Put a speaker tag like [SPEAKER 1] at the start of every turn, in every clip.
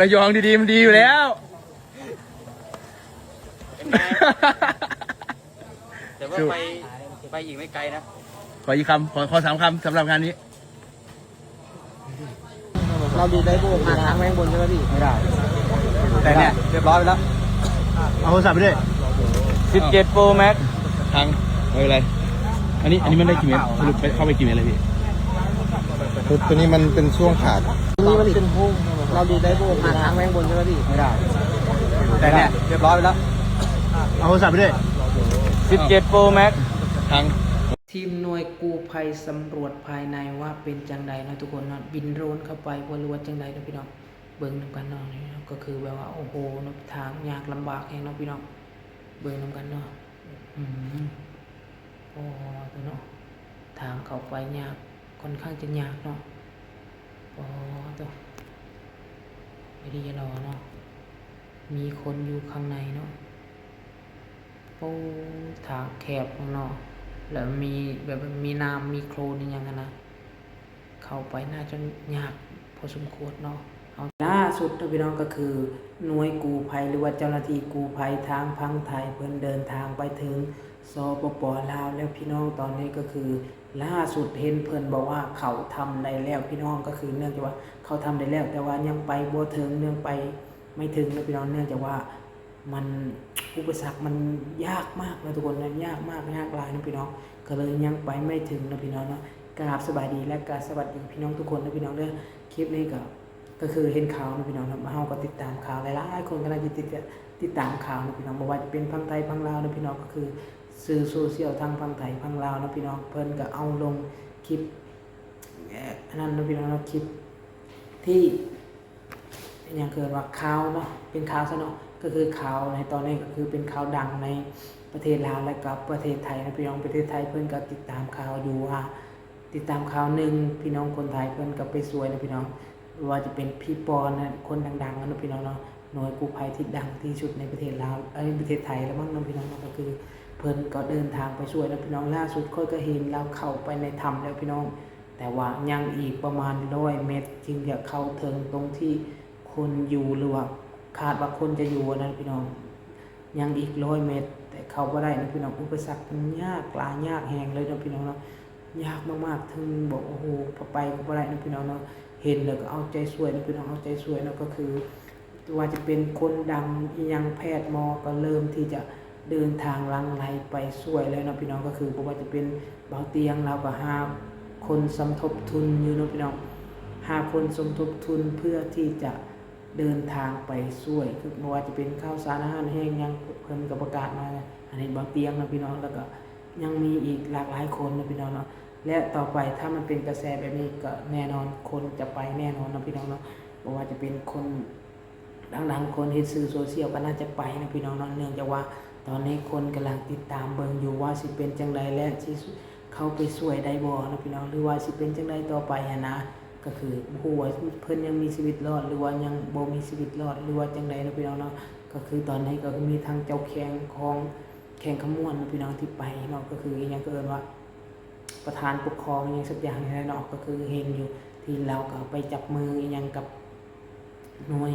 [SPEAKER 1] ระยองดีๆมันดีอยู่แล้ว
[SPEAKER 2] แต่ว่าไปอีกไม่ไกลนะ
[SPEAKER 1] ขออีกคำขอ3 คำสำหรับงานนี้
[SPEAKER 3] เราดีได้โบกทางแมงบนใช่ไหมพี่ไม่ได้แต่เนี่ยเรียบร้อยไปแล้ว
[SPEAKER 1] เอาโทรศัพท์ไปด้วย
[SPEAKER 2] 17 Pro Max
[SPEAKER 1] ทางไม่เป็นไรอันนี้มันได้กี่เมตรสรุปเข้าไปกี่เมตรเลยพี่
[SPEAKER 4] ตัวนี้มันเป็นช่วงขาด
[SPEAKER 3] นี่มันเป็นพุ่งเราดีได้โบกทางแมงบนใช่ไหมพี่ไม่ได้แต่เนี่ยเรียบร้อยไปแล้ว
[SPEAKER 1] เอาโทรศัพท์ไปด้วย
[SPEAKER 2] 17 Pro Max
[SPEAKER 1] ทาง
[SPEAKER 3] ทีมหน่วยกู้ภัยสำรวจภายในว่าเป็นจังใดนะทุกคนนะบินโดรนเข้าไปว่ารู้ว่าจังใดนะพี่น้องเบิ่งนำกันเนาะนี่นะก็คือแบบว่าโอ้โหนะทางยากลำบากแห่งเนาะพี่น้องเบิ่งนำกันเนาะโอ้ตัวเนาะทางเข้าไปยากค่อนข้างจะยากเนาะโอ้ตัวไม่ดีรอเนาะมีคนอยู่ข้างในเนาะโอ้ทางแคบข้างนอกแล้วมีแบบมีน้ำมีโคลนอย่างนั้นนะเข้าไปน่าจะยากพอสมควรเนาะเอาล่าสุดพี่น้องก็คือหน่วยกู้ภัยหรือว่าเจ้าหน้าที่กู้ภัยทางพังไทยเพิ่นเดินทางไปถึงสปป.ลาวแล้วพี่น้องตอนนี้ก็คือล่าสุดเห็นเพิ่นบอกว่าเขาทำได้แล้วพี่น้องก็คือเนื่องจากว่าเขาทำได้แล้วแต่ว่ายังไปบ่ถึงเนื่องไปไม่ถึงนะพี่น้องเนื่องจากว่ามันอุปสรรคมันยากมากนะทุกคนนะยากมากยากหลายนะพี่น้องก็เลยยังไปไม่ถึงนะพี่น้องเนาะกราบสบายดีและกราบสวัสดีพี่น้องทุกคนนะพี่น้องเด้อคลิปนี้ก็คือเห็นข่าวนะพี่น้องนะเฮาก็ติดตามข่าวหลายๆคนก็น่าจะติดตามข่าวนะพี่น้องบ่ว่าจะเป็นพังไทยพังลาวนะพี่น้องก็คือสื่อโซเชียลทางพังไทยพังลาวนะพี่น้องเพิ่นก็เอาลงคลิปอันนั้นนะพี่น้องคลิปที่อย่างเกิดว่าข่าวเนาะเป็นข่าวซะเนาะก็คือข่าวในตอนนี้ก็คือเป็นข่าวดังในประเทศลาวและกับประเทศไทยนะพี่น้องประเทศไทยเพิ่นก็ติดตามข่าวอยู่ว่าติดตามข่าวหนึ่งพี่น้องคนไทยเพิ่นก็ไปสวยนะพี่น้องว่าจะเป็นพี่ปอนนะคนดังๆนะพี่น้องเนาะหน่วยกู้ภัยที่ดังที่สุดในประเทศลาวประเทศไทยแล้วมั้งนะพี่น้องก็คือเพิ่นก็เดินทางไปช่วยนะพี่น้องล่าสุดค่อยก็เห็นเราเข้าไปในถ้ำแล้วพี่น้องแต่ว่ายังอีกประมาณ100 เมตรจึงจะเข้าถึงตรงที่คนอยู่หรือว่าคาดว่าคนจะอยู่นะพี่น้องยังอีก100 เมตรแต่เข้าบ่ได้นะพี่น้องอุปสรรคมันยากยากแหงเลยนะพี่น้องเนาะยากมากๆถึงบอกโอ้โหไปก็บ่ได้นะพี่น้องเนาะเห็นแล้วก็เอาใจช่วยนะพี่น้องเอาใจช่วยนะก็คือว่าจะเป็นคนดำยังแพทย์หมอก็เริ่มที่จะเดินทางลังไลไปช่วยแล้วนะพี่น้องก็คือบ่ว่าจะเป็นเบาเตียงเราก็หาคนสมทบทุนอยู่นะพี่น้องหาคนสมทบทุนเพื่อที่จะเดินทางไปช่วยคือไม่ว่าจะเป็นข้าวสารอาหารแห้งยังเพิ่มกับประกาศมาอันนี้บางเตียงนะพี่น้องแล้วก็ยังมีอีกหลากหลายคนนะพี่น้องเนาะและต่อไปถ้ามันเป็นกระแสแบบนี้ก็แน่นอนคนจะไปแน่นอนนะพี่น้องเนาะไม่ว่าจะเป็นคนดังๆคนเห็นสื่อโซเชียลก็น่าจะไปนะพี่น้องเนาะเนื่องจากว่าตอนนี้คนกำลังติดตามเบิ่งอยู่ว่าสิเป็นจังไดและที่เข้าไปช่วยได้บ่นะพี่น้องหรือว่าสิเป็นจังไดต่อไปนะก็คือผู้ว่าเพิ่นยังมีชีวิตรอดหรือว่ายังบ่มีชีวิตรอดหรือว่าจังไดนะพี่น้องเนาะก็คือตอนนี้ก็มีทางเจ้าแข่งของแข่งขมวนนะพี่น้องที่ไปเนาะก็คืออีหยังก็เอิ้นว่าประธานปกครองอีหยังสักอย่างนี่แหละเนาะก็คือเห็นอยู่ที่เราก็ไปจับมืออีหยังกับหน่วย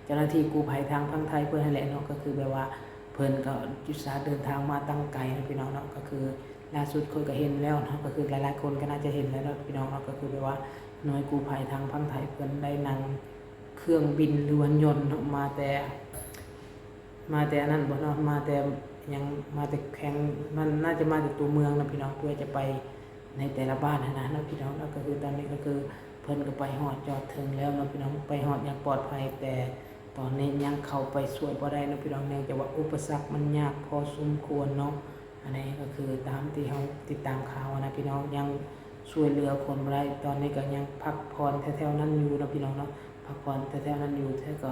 [SPEAKER 3] เจ้าหน้าที่กู้ภัยทางพังไทยเพิ่นนั่นแหละเนาะก็คือแบบว่าเพิ่นก็อุตส่าห์เดินทางมาตั้งไกลนะพี่น้องเนาะก็คือล่าสุดคนก็เห็นแล้วเนาะก็คือหลายๆคนก็น่าจะเห็นแล้วเนาะพี่น้องเนาะก็คือแบบว่าหน่วยกู้ภัยทางพังไทยเพิ่นได้นำเครื่องบินหรือว่ายนต์มาแต่นั้นบ่เนาะมาแต่ยังมาแต่แข่งมันน่าจะมาจากตัวเมืองนะพี่น้องเพื่อจะไปในแต่ละบ้านนะนะพี่น้องแล้วก็คือตอนนี้ก็คือเพิ่นก็ไปฮอดจอดถึงแล้วนะพี่น้องไปฮอดอย่างปลอดภัยแต่ตอนนี้ยังเข้าไปช่วยบ่ได้นะพี่น้องเนื่องจากว่าอุปสรรคมันยากพอสมควรเนาะอันนี้ก็คือตามที่เฮาติดตามข่าวนะพี่น้องยังช่วยเหลือคนบ่ได้ตอนนี้ก็ยังพักผ่อนแถวๆนั้นอยู่นะพี่น้องเนาะพักผ่อนแถวๆนั้นอยู่แท้ก็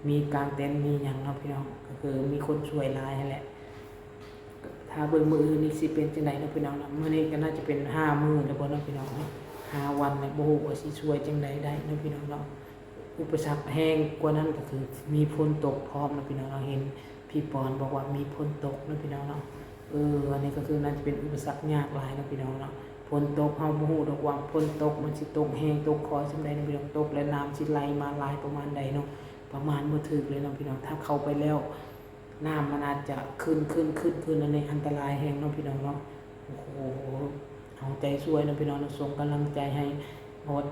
[SPEAKER 3] มีกางเต็นท์มีหยังเนาะพี่น้องก็คือมีคนช่วยหลายนั่นแหละถ้าเบิ่งมื้ออื่นนี่สิเป็นจังได๋เนาะพี่น้องเนาะมื้อนี้ก็น่าจะเป็น5 มื้อแล้วบ่เนาะพี่น้องเนาะ5 วันแล้วบ่ฮู้ว่าสิช่วยจังได๋ได้เนาะพี่น้องเนาะอุปสรรคแห้งกว่านั้นก็คือมีฝนตกพร้อมนะพี่น้องเราเห็นพี่ปอนบอกว่ามีฝนตกนะพี่น้องเนาะอันนี้ก็คือน่าจะเป็นอุปสรรคยากหลายนะพี่น้องเนาะฝ นตกเฮาบ่ฮู้ดอกว่าฝนตกมันสิตกแฮงตกคอยส่ำใดเนาะพี่น้องตกแล้วน้ำสิไหลมาหลายประมาณใดเนาะประมาณบ่ถึกเลยเนาะพี่น้องถ้าเข้าไปแล้วน้ำมันอาจจะขึ้นอันนี้อันตรายแฮงเนาะพี่น้องเนาะโอ้โหเอาใจช่วยเนาะพี่น้องเนาะส่งกำลังใจให้หมด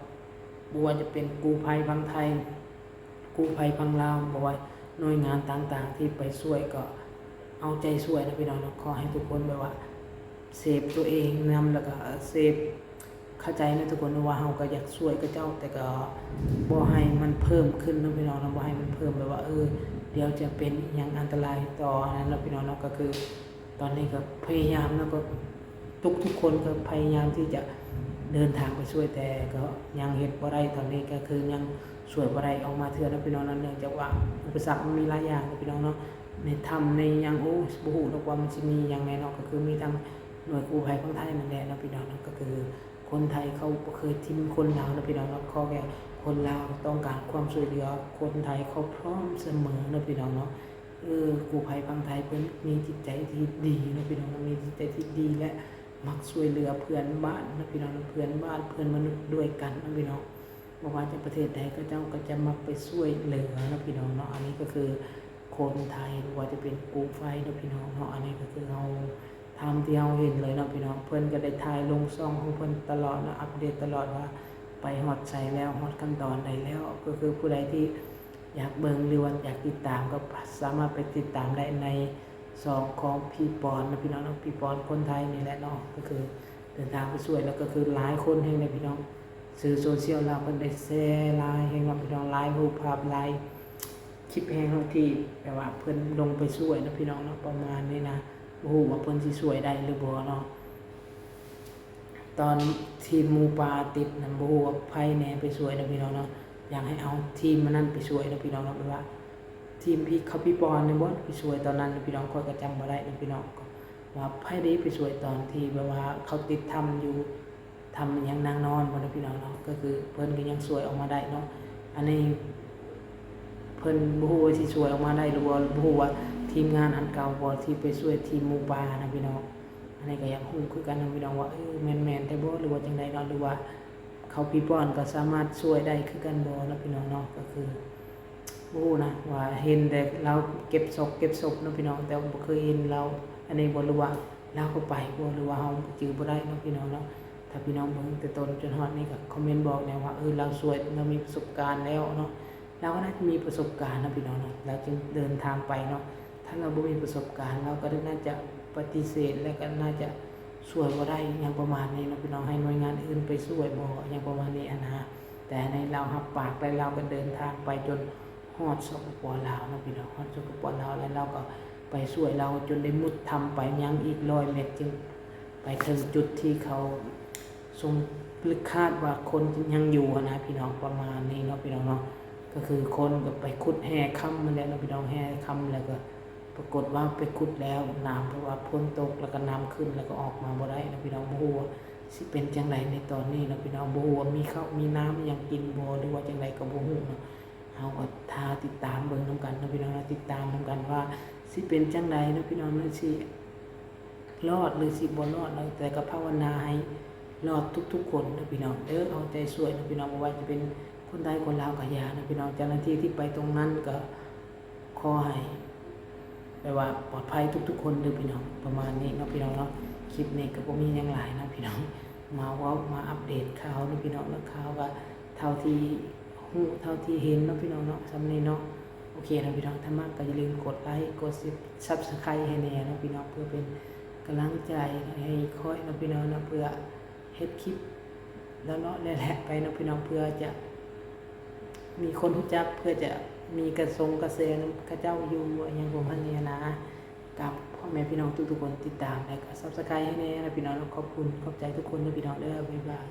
[SPEAKER 3] บ่ว่าจะเป็นกู้ภัยฝั่งไทยกู้ภัยฝั่งลาวบ่ว่าหน่วยงานต่างๆที่ไปช่วยก็เอาใจช่วยนะพี่น้องเนาะขอให้ทุกคนแบบว่าเซฟตัวเองนำแล้วก็เซฟเข้าใจนะทุกคนว่าเฮาก็อยากช่วยกับเจ้าแต่ก็บ่ให้มันเพิ่มขึ้นนะพี่น้องเนาะบ่ให้มันเพิ่มแบบว่าเดี๋ยวจะเป็นอย่างอันตรายต่อนั้นนะพี่น้องเนาะก็คือตอนนี้ก็พยายามแล้วก็ทุกคนก็พยายามที่จะเดินทางไปช่วยแต่ก็ยังเฮ็ดบ่ได้ตอนนี้ก็คือยังช่วยบ่ได้ออกมาเทื่อนะพี่น้องเนาะเนื่องจากว่าอุปสรรคมันมีหลายอย่างนะพี่น้องเนาะในถ้ำในยังบ่ฮู้ดอกว่ามันสิมีหยังไงเนาะก็คือมีทั้งหน่วยกู้ภัยของไทยนั่นแหละนะพี่น้องเนาะก็คือคนไทยเขาบ่เคยทิ้งคนลาวนะพี่น้องเนาะขอแค่คนลาวต้องการความช่วยเหลือคนไทยเขาพร้อมเสมอนะพี่น้องเนาะกู้ภัยฝั่งไทยเพิ่นมีจิตใจที่ดีนะพี่น้องมีจิตใจที่ดีและมักช่วยเหลือเพื่อนบ้านนะพี่น้องเพื่อนบ้านเพื่อนมนุษย์ด้วยกันนะพี่น้องบ่ว่าจะประเทศใดก็เจ้าก็จะมักไปช่วยเหลือนะพี่น้องเนาะอันนี้ก็คือคนไทยหรือว่าจะเป็นกู้ภัยนะพี่น้องเนาะอันนี้ก็คือเราทำที่เราเห็นเลยนะพี่น้องเพิ่นก็ได้ถ่ายลงช่องของเพิ่นตลอดนะอัปเดตตลอดว่าไปฮอดไสแล้วฮอดขั้นตอนใดแล้วก็คือผู้ใดที่อยากเบิ่งหรือว่าอยากติดตามก็สามารถไปติดตามได้ในช่องของพี่ปอนนะพี่น้องพี่ปอนคนไทยนี่แหละเนาะก็คือเดินทางไปช่วยแล้วก็คือหลายคนแห่งในพี่น้องสื่อโซเชียลเราเพิ่นได้แชร์หลายแห่งพี่น้องหลายรูปภาพหลายคลิปแห่งที่แบบว่าเพิ่นลงไปช่วยนะพี่น้องเนาะประมาณนี้นะบ่ฮู้ว่าเพิ่นสิช่วยได้หรือบ่เนาะตอนทีมหมูป่าติดนั่นบ่ฮู้ว่าไผแหน่ไปช่วยนะพี่น้องเนาะอยากให้เอาทีมมันนั้นไปช่วยนะพี่น้องเนาะแบบว่าทีมพี่ปอนนี่บ่ไปช่วยตอนนั้นพี่น้องค่อยก็จำบ่ได้นะพี่น้องว่าไผได้ไปช่วยตอนที่แบบว่าเขาติดถ้ำอยู่ทำอย่างนางนอนบ่นะพี่น้องเนาะก็คือเพิ่นก็ยังช่วยออกมาได้เนาะอันนี้เพิ่นบ่ฮู้ว่าสิช่วยออกมาได้หรือบ่ฮู้ว่าทีมงานอันเก่าบ่ที่ไปช่วยทีมหมูป่านะพี่น้องอันนี้ก็อยากฮู้คือกันนะพี่น้องว่าแม่นๆแต่บ่หรือว่าจังไดเนาะหรือว่าเขาพี่ป้อนก็สามารถช่วยได้คือกันบ่นะพี่น้องเนาะก็คือบ่ฮู้นะว่าเห็นแต่เราเก็บศพนะพี่น้องแต่บ่เคยเห็นเราอันนี้บ่รู้ว่าเราก็ไปบ่หรือว่าเฮาจื้อบ่ได้นะพี่น้องเนาะถ้าพี่น้องเบิ่งแต่ต้นจนฮอดนี้ก็คอมเมนต์บอกแนวว่าเราช่วยเรามีประสบการณ์แล้วเนาะเราก็น่าจะมีประสบการณ์นะพี่น้องเนาะเราจึงเดินทางไปเนาะถ้าเราบ่มีประสบการณ์เราก็น่าจะปฏิเสธและก็น่าจะช่วยบ่ได้อย่างประมาณนี้นะพี่น้องให้หน่วยงานอื่นไปช่วยบ่อย่างประมาณนี้นะแต่ในเรารับปากไปเราก็เดินทางไปจนฮอดสปป.ลาวนะพี่น้องฮอดสปป.ลาวแล้วเราก็ไปช่วยเราจนได้มุดทำไปยังอีก100 เมตรจึงไปถึงจุดที่เขาทรงลึกคาดว่าคนยังอยู่นะพี่น้องประมาณนี้เนาะพี่น้องเนาะก็คือคนก็ไปขุดแห่ค่ำมาแล้วเนาะพี่น้องแห่ค่ำแล้วก็ปรากฏว่าไปขุดแล้วน้ำเพราะว่าฝนตกแล้วก็น้ำขึ้นแล้วก็ออกมาบ่ได้นะพี่น้องบ่ฮู้ว่าสิเป็นจังไดในตอนนี้นะพี่น้องบ่ฮู้ว่ามีข้าวมีน้ำยังกินบ่หรือว่าจังไดก็บ่ฮู้เนาะเฮาก็ท่าติดตามเบิ่งนํกันนะพี่น้องติดตามนํกันว่าสิเป็นจังไดนะพี่น้องสิรอดหรือสิบ่รอดนะแต่ก็ภาวนาให้รอดทุกๆคนนะพี่น้องเอาใจช่วยนะพี่น้องบ่ว่าจะเป็นคนไทยคนลาวก็อย่านะพี่น้องเจ้าหน้าที่ที่ไปตรงนั้นก็ขอให้แปลว่าปลอดภัยทุกๆคนเด้อพี่น้องประมาณนี้เนาะพี่น้องเนาะคลิปนี้ก็บ่มีหยังหลายนะพี่น้องมาเว้ามาอัปเดตข่าวนะพี่น้องแล้วข่าวก็เท่าที่ฮู้เท่าที่เห็นเนาะพี่น้องเนาะสำนี้เนาะโอเคนะพี่น้องถ้ามักก็อย่าลืมกดไลค์กดSubscribe ให้แน่นะพี่น้องเพื่อเป็นกำลังใจให้ค่อยนะพี่น้องนะเพื่อเฮ็ดคลิปแล้วเนาะแหละไปนะพี่น้องเพื่อจะมีคนรู้จักเพื่อจะมีกระแสกระเจ้าอยู่อย่างผมพันนี้นะกับพ่อแม่พี่น้องทุกๆคนติดตามและก็ Subscribe ให้แน่นะพี่น้องขอบคุณขอบใจทุกคนนะพี่น้องเด้อบ๊ายบาย